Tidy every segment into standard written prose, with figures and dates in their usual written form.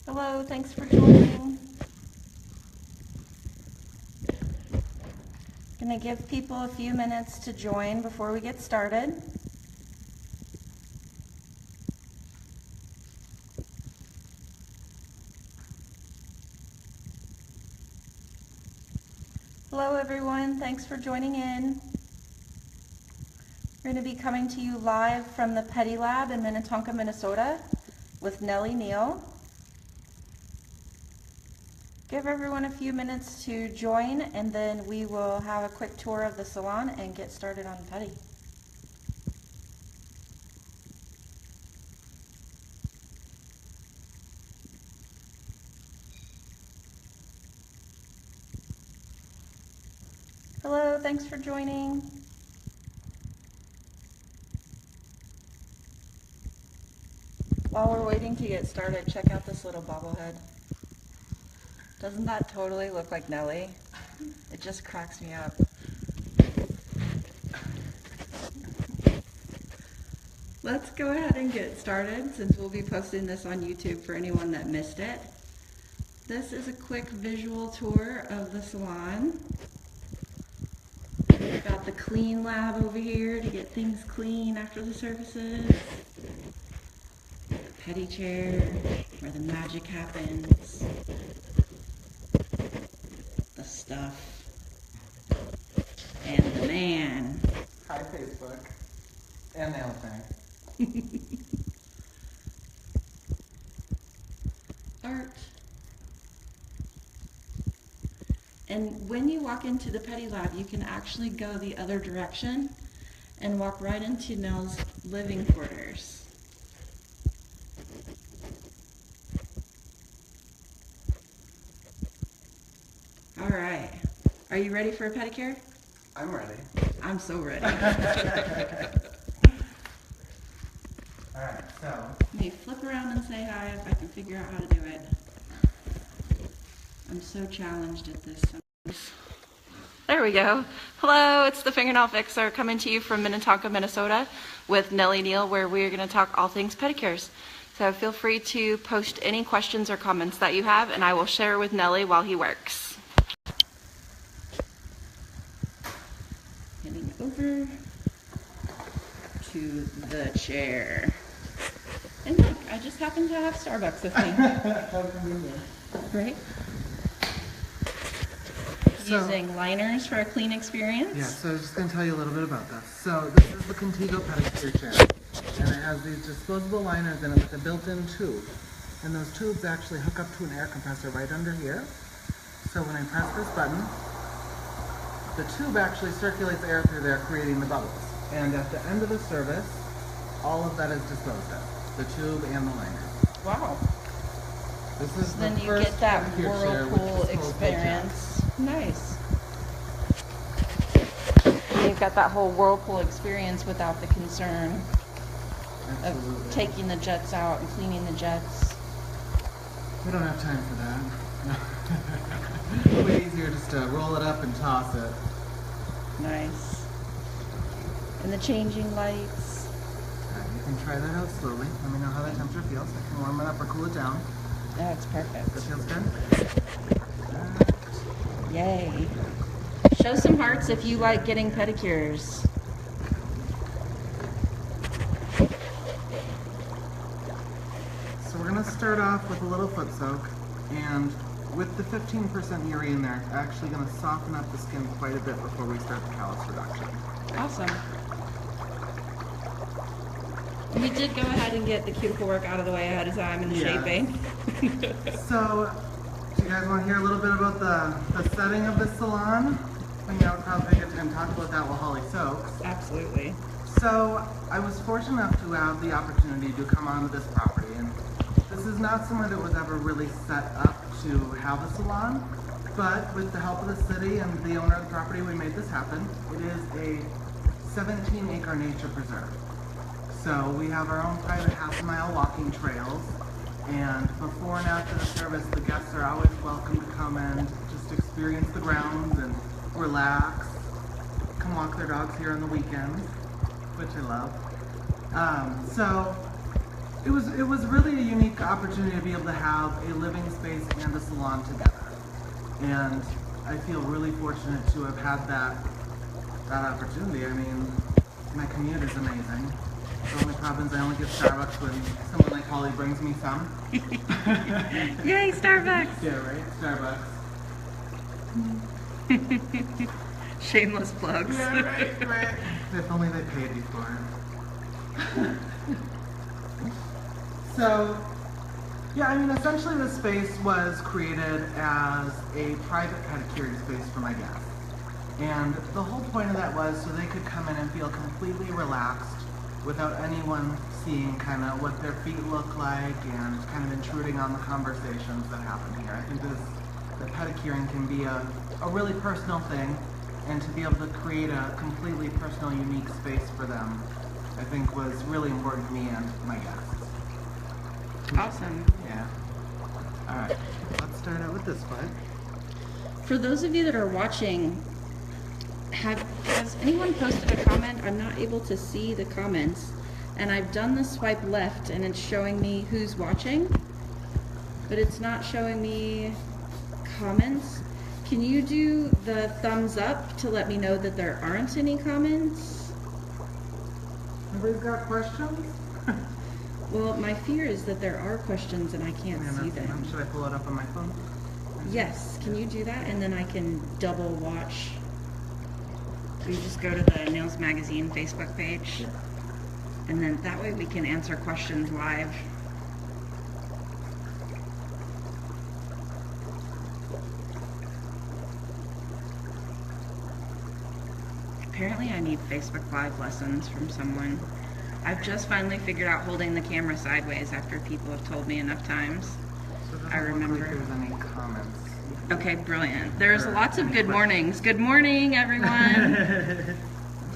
Hello, thanks for joining. Gonna give people a few minutes to join before we get started. Hello everyone, thanks for joining in. We're going to be coming to you live from the Pedi Lab in Minnetonka, Minnesota with Nellie Neal. Give everyone a few minutes to join and then we will have a quick tour of the salon and get started on Pedi. Hello, thanks for joining. While we're waiting to get started, check out this little bobblehead. Doesn't that totally look like Nellie? It just cracks me up. Let's go ahead and get started since we'll be posting this on YouTube for anyone that missed it. This is a quick visual tour of the salon. We've got the clean lab over here to get things clean after the services. Pedi chair, where the magic happens. The stuff. And the man. Hi, Facebook. And nail thing. Art. And when you walk into the Pedi Lab, you can actually go the other direction and walk right into Nell's living quarters. All right. Are you ready for a pedicure? I'm ready. I'm so ready. Alright, so. Let me flip around and say hi if I can figure out how to do it. I'm so challenged at this. There we go. Hello, it's the FingerNailFixer coming to you from Minnetonka, Minnesota with Nellie Neal, where we're going to talk all things pedicures. So feel free to post any questions or comments that you have, and I will share with Nellie while he works. Heading over to the chair. And look, I just happen to have Starbucks with me. Right? Using liners for a clean experience. Yeah, so I was just going to tell you a little bit about this. So this is the Contigo Pedicure chair. And it has these disposable liners in it with a built-in tube. And those tubes actually hook up to an air compressor right under here. So when I press this button, the tube actually circulates air through there, creating the bubbles. And at the end of the service, all of that is disposed of. The tube and the liners. Wow. This is Then you get that whirlpool experience. Nice. And you've got that whole whirlpool experience without the concern of taking the jets out and cleaning the jets. We don't have time for that. Way easier just to roll it up and toss it. Nice. And the changing lights. You can try that out slowly. Let me know how that temperature feels. I can warm it up or cool it down. That's perfect. That feels good? Yay. Show some hearts if you like getting pedicures. So we're going to start off with a little foot soak, and with the 15% Urea in there, it's actually going to soften up the skin quite a bit before we start the callus reduction. Awesome. We did go ahead and get the cuticle work out of the way ahead of time and the shaping. So, do you guys want to hear a little bit about the setting of the salon? I mean, I'll probably get and talk about that while Holly soaks. Absolutely. So, I was fortunate enough to have the opportunity to come onto this property, and this is not somewhere that was ever really set up to have a salon, but with the help of the city and the owner of the property, we made this happen. It is a 17-acre nature preserve. So we have our own private half-mile walking trails, and before and after the service, the guests are always welcome to come and just experience the grounds and relax, come walk their dogs here on the weekends, which I love. So It was really a unique opportunity to be able to have a living space and a salon together. And I feel really fortunate to have had that opportunity. I mean, my commute is amazing. The only problem is I only get Starbucks when someone like Holly brings me some. Yay, Starbucks! Yeah, right? Starbucks. Shameless plugs. Yeah, right. If only they paid you for it. So, yeah, I mean, essentially this space was created as a private pedicure space for my guests. And the whole point of that was so they could come in and feel completely relaxed without anyone seeing kind of what their feet look like and kind of intruding on the conversations that happen here. I think the pedicuring can be a really personal thing, and to be able to create a completely personal, unique space for them, I think was really important to me and my guests. Awesome. Yeah. All right, let's start out with this one. For those of you that are watching, has anyone posted a comment? I'm not able to see the comments, and I've done the swipe left and it's showing me who's watching, but it's not showing me comments. Can you do the thumbs up to let me know that there aren't any comments? Everybody's got questions? Well, my fear is that there are questions and I can't see them. Should I pull it up on my phone? Yes, can you do that? And then I can double watch. You just go to the Nails Magazine Facebook page, and then that way we can answer questions live. Apparently I need Facebook Live lessons from someone. I've just finally figured out holding the camera sideways after people have told me enough times. So I remember. Look like there's any comments. Okay, brilliant. There's lots of good mornings. Good morning, everyone.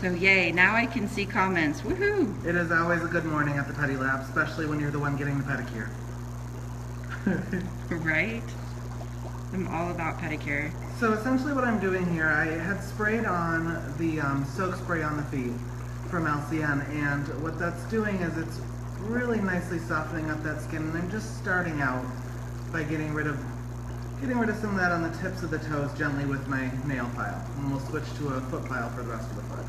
So yay, now I can see comments. Woohoo! It is always a good morning at the Pedi Lab, especially when you're the one getting the pedicure. Right? I'm all about pedicure. So essentially what I'm doing here, I had sprayed on the soak spray on the feet from LCN, and what that's doing is it's really nicely softening up that skin, and I'm just starting out by getting rid of some of that on the tips of the toes gently with my nail file, and we'll switch to a foot file for the rest of the foot.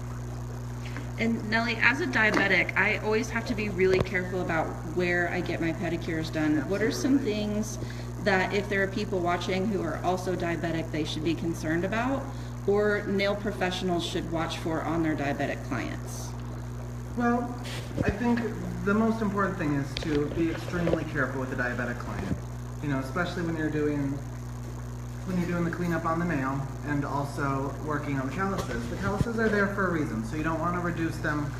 And Nellie, as a diabetic, I always have to be really careful about where I get my pedicures done. Absolutely. What are some things that if there are people watching who are also diabetic, they should be concerned about, or nail professionals should watch for on their diabetic clients? Well, I think the most important thing is to be extremely careful with the diabetic client. You know, especially when you're doing the cleanup on the nail and also working on the calluses. The calluses are there for a reason, so you don't want to reduce them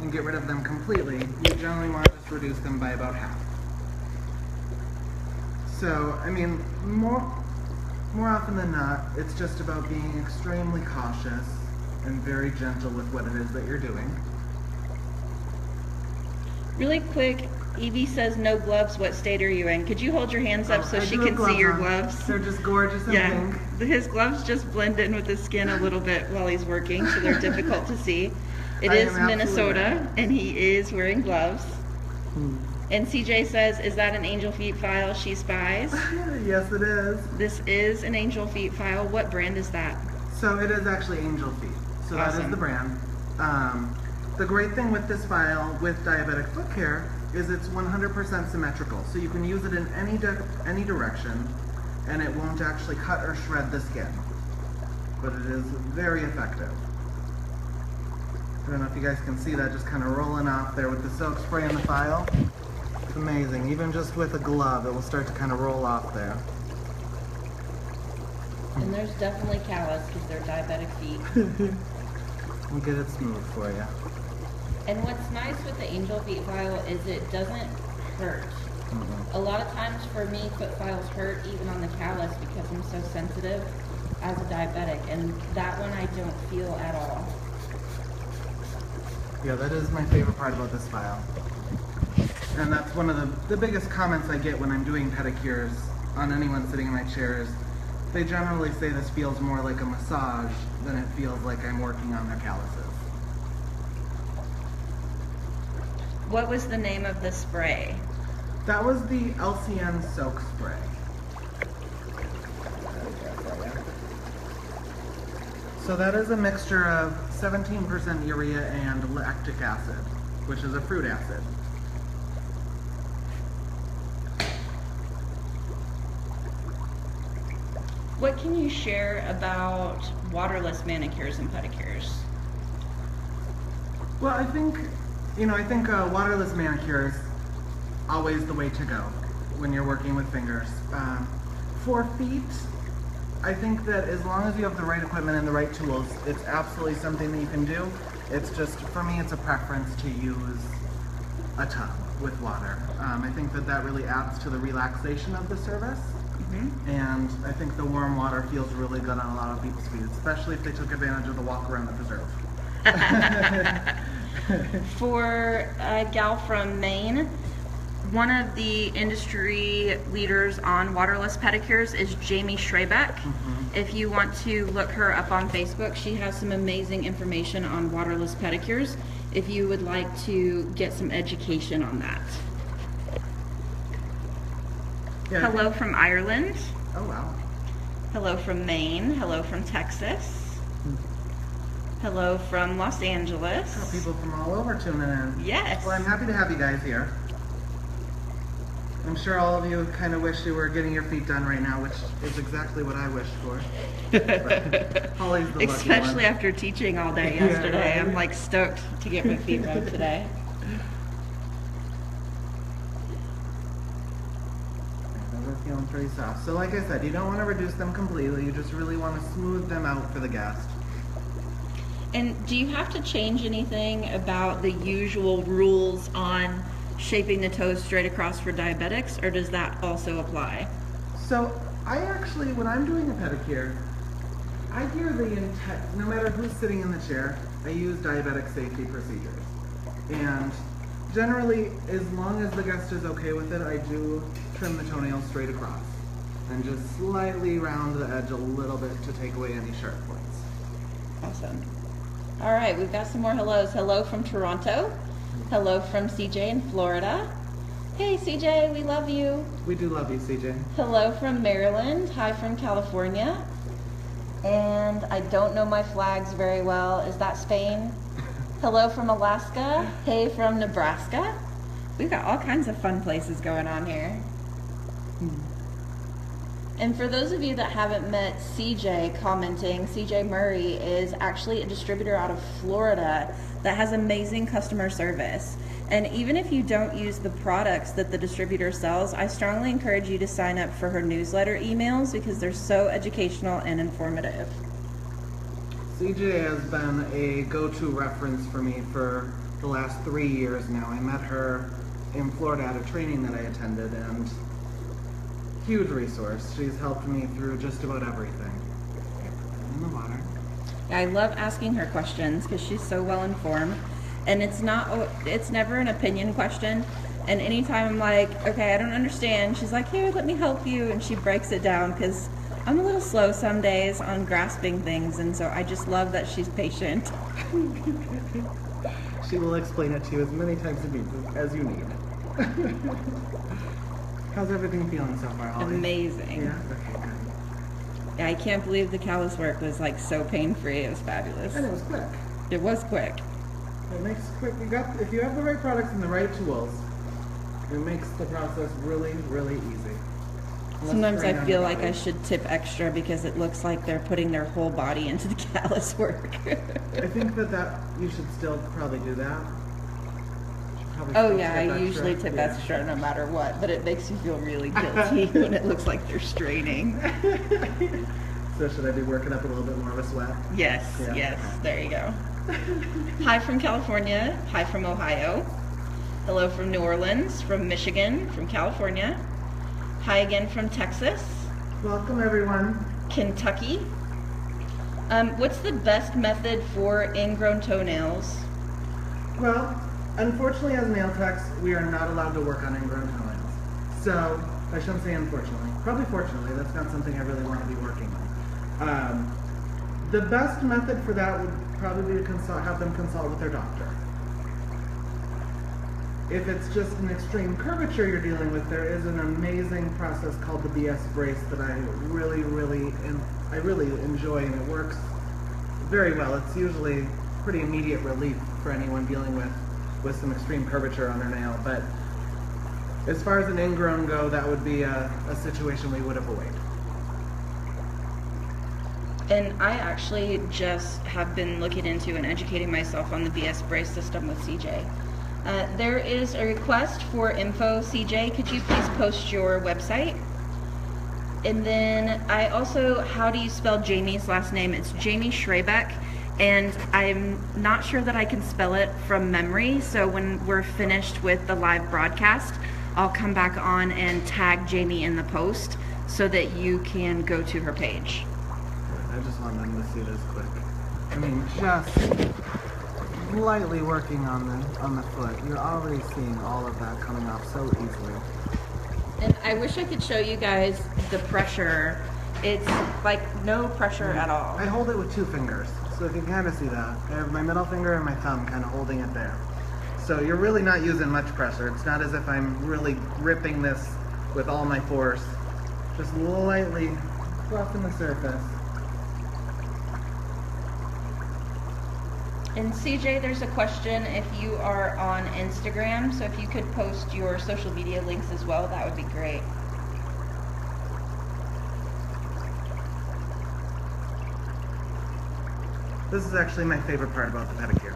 and get rid of them completely. You generally want to just reduce them by about half. So, I mean, more often than not, it's just about being extremely cautious and very gentle with what it is that you're doing. Really quick, Evie says no gloves. What state are you in? Could you hold your hands up so she can see your gloves? They're just gorgeous and pink. His gloves just blend in with his skin a little bit while he's working, so they're difficult to see. It is Minnesota, and he is wearing gloves. And CJ says, is that an Angel Feet file she spies? Yes, it is. This is an Angel Feet file. What brand is that? So it is actually Angel Feet. So awesome. That is the brand. The great thing with this file with diabetic foot care is it's 100% symmetrical. So you can use it in any direction, and it won't actually cut or shred the skin. But it is very effective. I don't know if you guys can see that just kind of rolling off there with the soak spray in the file. It's amazing. Even just with a glove, it will start to kind of roll off there. And there's definitely callus because they're diabetic feet. We'll get it smooth for you. And what's nice with the Angel Feet file is it doesn't hurt. A lot of times for me, foot files hurt even on the callus because I'm so sensitive as a diabetic, and that one I don't feel at all. Yeah, that is my favorite part about this file. And that's one of the biggest comments I get when I'm doing pedicures on anyone sitting in my chairs. They generally say this feels more like a massage than it feels like I'm working on their calluses. What was the name of the spray? That was the LCN Soak Spray. So that is a mixture of 17% urea and lactic acid, which is a fruit acid. What can you share about waterless manicures and pedicures? Well, I think waterless manicure is always the way to go when you're working with fingers. For feet, I think that as long as you have the right equipment and the right tools, it's absolutely something that you can do. It's just, for me, it's a preference to use a tub with water. I think that really adds to the relaxation of the service. And I think the warm water feels really good on a lot of people's feet, especially if they took advantage of the walk around the preserve. For a gal from Maine, one of the industry leaders on waterless pedicures is Jamie Schrebeck. If you want to look her up on Facebook, she has some amazing information on waterless pedicures if you would like to get some education on that. Yeah. Hello from Ireland. Oh, wow. Hello from Maine. Hello from Texas. Hello from Los Angeles. Got people from all over tuning in. Yes. Well, I'm happy to have you guys here. I'm sure all of you kind of wish you were getting your feet done right now, which is exactly what I wished for. Holly's the lucky Especially one. after teaching all day yesterday. Yeah. I'm like stoked to get my feet rubbed today. Those are feeling pretty soft. So like I said, you don't want to reduce them completely. You just really want to smooth them out for the guest. And do you have to change anything about the usual rules on shaping the toes straight across for diabetics, or does that also apply? So I actually, when I'm doing a pedicure, I hear the intent, no matter who's sitting in the chair, I use diabetic safety procedures. And generally, as long as the guest is okay with it, I do trim the toenails straight across and just slightly round the edge a little bit to take away any sharp points. Awesome. All right, we've got some more hellos. Hello from Toronto. Hello from CJ in Florida. Hey CJ, we love you. We do love you, CJ. Hello from Maryland. Hi from California. And I don't know my flags very well. Is that Spain? Hello from Alaska. Hey from Nebraska. We've got all kinds of fun places going on here. And for those of you that haven't met CJ commenting, CJ Murray is actually a distributor out of Florida that has amazing customer service. And even if you don't use the products that the distributor sells, I strongly encourage you to sign up for her newsletter emails because they're so educational and informative. CJ has been a go-to reference for me for the last 3 years now. I met her in Florida at a training that I attended, and huge resource. She's helped me through just about everything. In the water. I love asking her questions because she's so well informed, and it's never an opinion question. And anytime I'm like, okay, I don't understand, she's like, here, let me help you, and she breaks it down because I'm a little slow some days on grasping things, and so I just love that she's patient. She will explain it to you as many times as you need. How's everything feeling so far, Holly? Amazing. Yeah? Okay, good. Yeah, I can't believe the callus work was like so pain-free. It was fabulous. And it was quick. It was quick. It makes quick. If you have the right products and the right tools, it makes the process really, really easy. Sometimes I feel like I should tip extra because it looks like they're putting their whole body into the callus work. I think that you should still probably do that. Oh yeah, I usually tip extra no matter what, but it makes you feel really guilty when it looks like they're straining. So should I be working up a little bit more of a sweat? Yes, Yeah. yes, there you go. Hi from California, hi from Ohio, hello from New Orleans, from Michigan, from California, hi again from Texas. Welcome everyone. Kentucky. What's the best method for ingrown toenails? Well, unfortunately, as nail techs, we are not allowed to work on ingrown toenails. So, I shouldn't say unfortunately. Probably fortunately, that's not something I really want to be working on. The best method for that would probably be to have them consult with their doctor. If it's just an extreme curvature you're dealing with, there is an amazing process called the BS brace that I really enjoy, and it works very well. It's usually pretty immediate relief for anyone dealing with some extreme curvature on their nail. But as far as an ingrown go, that would be a situation we would avoid. And I actually just have been looking into and educating myself on the BS brace system with CJ. There is a request for info. CJ, could you please post your website? And then I also, how do you spell Jamie's last name? It's Jamie Schrebeck, and I'm not sure that I can spell it from memory, so when we're finished with the live broadcast, I'll come back on and tag Jamie in the post so that you can go to her page. I just want them to see this quick. I mean, just lightly working on the foot, you're already seeing all of that coming off so easily. And I wish I could show you guys the pressure. It's like no pressure at all. I hold it with 2 fingers, so if you can kind of see that. I have my middle finger and my thumb kind of holding it there. So you're really not using much pressure. It's not as if I'm really gripping this with all my force. Just lightly fluffing the surface. And CJ, there's a question if you are on Instagram, so if you could post your social media links as well, that would be great. This is actually my favorite part about the pedicure.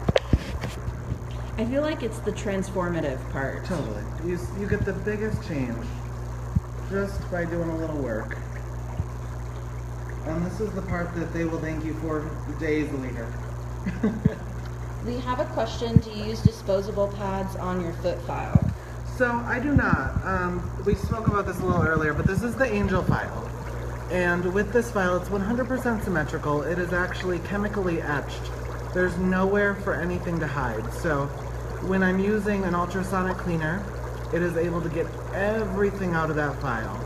I feel like it's the transformative part. Totally. You get the biggest change just by doing a little work. And this is the part that they will thank you for days later. We have a question. Do you use disposable pads on your foot file? So I do not. We spoke about this a little earlier, but this is the Angel file. And with this file, it's 100% symmetrical. It is actually chemically etched. There's nowhere for anything to hide. So when I'm using an ultrasonic cleaner, it is able to get everything out of that file.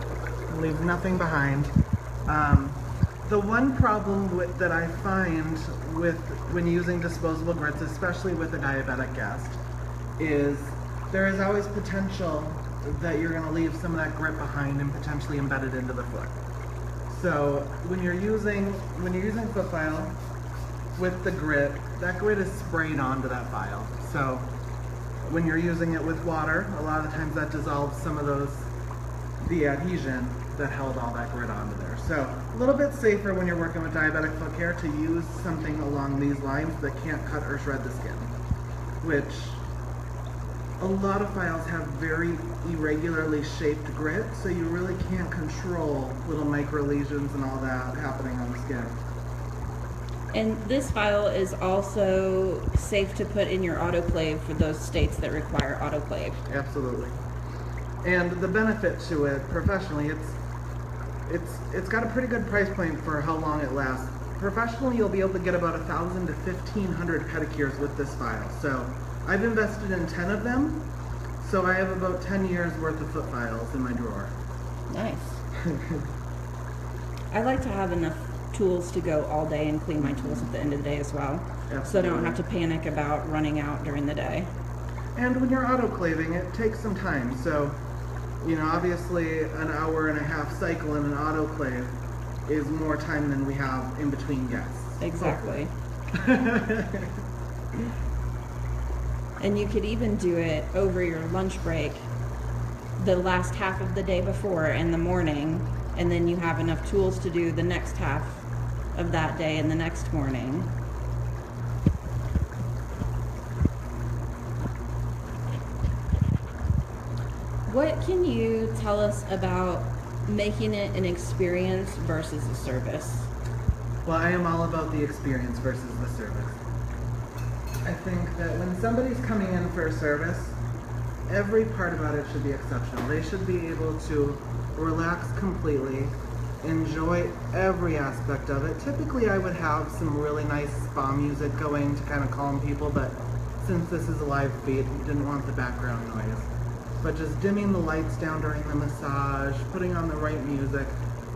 Leave nothing behind. The one problem that I find when using disposable grits, especially with a diabetic guest, is there is always potential that you're going to leave some of that grit behind and potentially embedded into the foot. So when you're using foot file with the grit, that grit is sprayed onto that file. So when you're using it with water, a lot of the times that dissolves some of the adhesion that held all that grit onto there. So a little bit safer when you're working with diabetic foot care to use something along these lines that can't cut or shred the skin, which a lot of files have very irregularly shaped grit, so you really can't control little micro lesions and all that happening on the skin. And this file is also safe to put in your autoclave for those states that require autoclave. Absolutely. And the benefit to it professionally, it's got a pretty good price point for how long it lasts. Professionally, you'll be able to get about 1,000 to 1,500 pedicures with this file. So I've invested in 10 of them, so I have about 10 years worth of foot files in my drawer. Nice. I like to have enough tools to go all day and clean my tools at the end of the day as well. Absolutely. So I don't have to panic about running out during the day. And when you're autoclaving, it takes some time. So, you know, obviously an hour and a half cycle in an autoclave is more time than we have in between guests. Exactly. And you could even do it over your lunch break, the last half of the day before in the morning, and then you have enough tools to do the next half of that day and the next morning. What can you tell us about making it an experience versus a service? Well, I am all about the experience versus the service. I think that when somebody's coming in for a service, every part about it should be exceptional. They should be able to relax completely, enjoy every aspect of it. Typically I would have some really nice spa music going to kind of calm people, but since this is a live feed, didn't want the background noise. But just dimming the lights down during the massage, putting on the right music,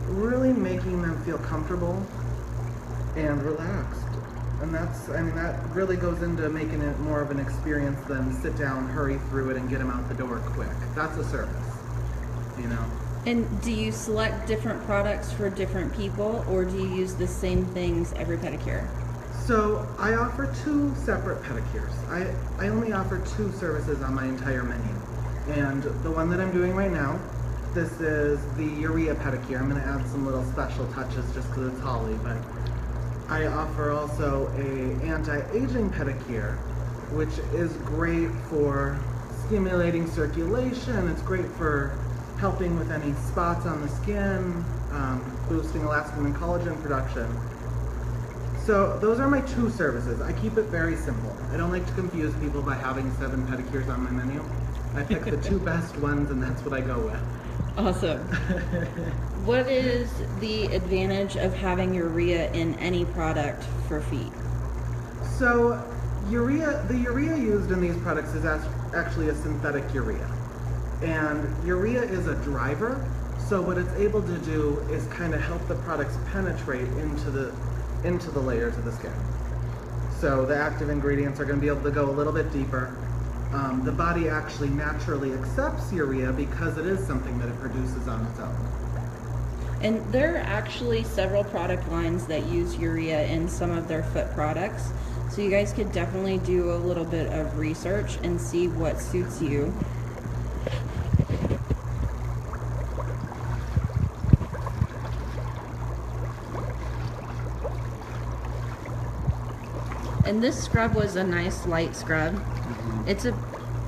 really making them feel comfortable and relaxed. And that really goes into making it more of an experience than sit down, hurry through it, and get them out the door quick. That's a service, you know. And do you select different products for different people, or do you use the same things every pedicure? So I offer 2 separate pedicures. I only offer 2 services on my entire menu. And the one that I'm doing right now, this is the Urea pedicure. I'm going to add some little special touches just because it's Holly, but I offer also a anti-aging pedicure, which is great for stimulating circulation. It's great for helping with any spots on the skin, boosting elastin and collagen production. So those are my 2 services. I keep it very simple. I don't like to confuse people by having 7 pedicures on my menu. I pick the 2 best ones, and that's what I go with. Awesome. What is the advantage of having urea in any product for feet? So the urea used in these products is actually a synthetic urea. And urea is a driver, so what it's able to do is kind of help the products penetrate into the layers of the skin. So the active ingredients are going to be able to go a little bit deeper. The body actually naturally accepts urea because it is something that it produces on its own. And there are actually several product lines that use urea in some of their foot products. So you guys could definitely do a little bit of research and see what suits you. And this scrub was a nice light scrub. It's a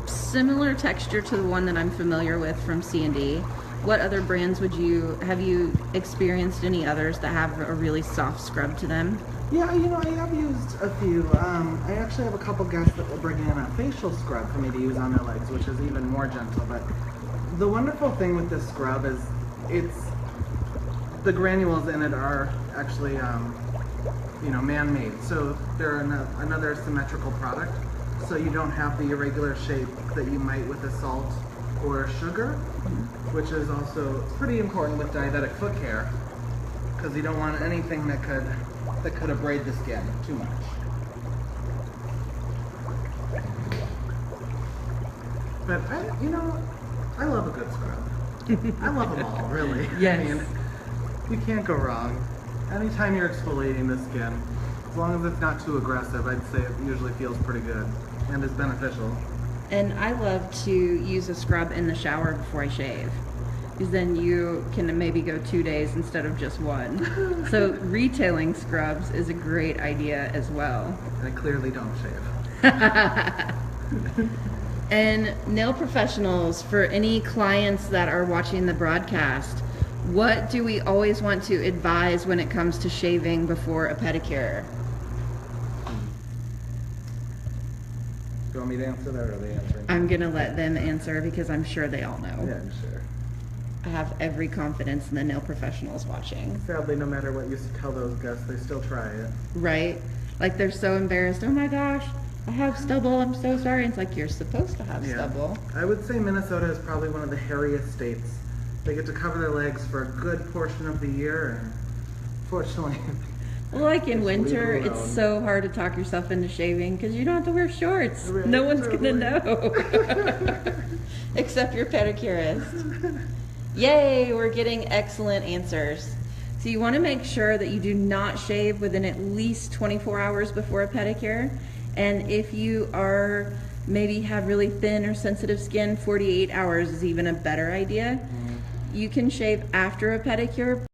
similar texture to the one that I'm familiar with from C&D. What other brands have you experienced any others that have a really soft scrub to them? Yeah, I have used a few. I actually have a couple guests that will bring in a facial scrub for me to use on their legs, which is even more gentle. But the wonderful thing with this scrub is the granules in it are actually man-made, so they're another symmetrical product, so you don't have the irregular shape that you might with a salt or sugar, which is also pretty important with diabetic foot care, because you don't want anything that could abrade the skin too much. But I love a good scrub. I love them all, really. Yes. I mean, you can't go wrong. Anytime you're exfoliating the skin, as long as it's not too aggressive, I'd say it usually feels pretty good and is beneficial. And I love to use a scrub in the shower before I shave, because then you can maybe go 2 days instead of just 1. So retailing scrubs is a great idea as well. I clearly don't shave. And nail professionals, for any clients that are watching the broadcast, what do we always want to advise when it comes to shaving before a pedicure? Do you want me to answer that, or are they answering? I'm going to let them answer because I'm sure they all know. Yeah, I'm sure. I have every confidence in the nail professionals watching. Sadly, no matter what you tell those guests, they still try it. Right? Like they're so embarrassed. Oh my gosh, I have stubble. I'm so sorry. It's like, you're supposed to have stubble. I would say Minnesota is probably one of the hairiest states. They get to cover their legs for a good portion of the year, and fortunately... Like in just winter, leave it it's alone. so hard to talk yourself into shaving because you don't have to wear shorts. Right, No one's totally. going to know. Except your pedicurist. Yay, we're getting excellent answers. So you want to make sure that you do not shave within at least 24 hours before a pedicure. And if you are maybe have really thin or sensitive skin, 48 hours is even a better idea. You can shave after a pedicure.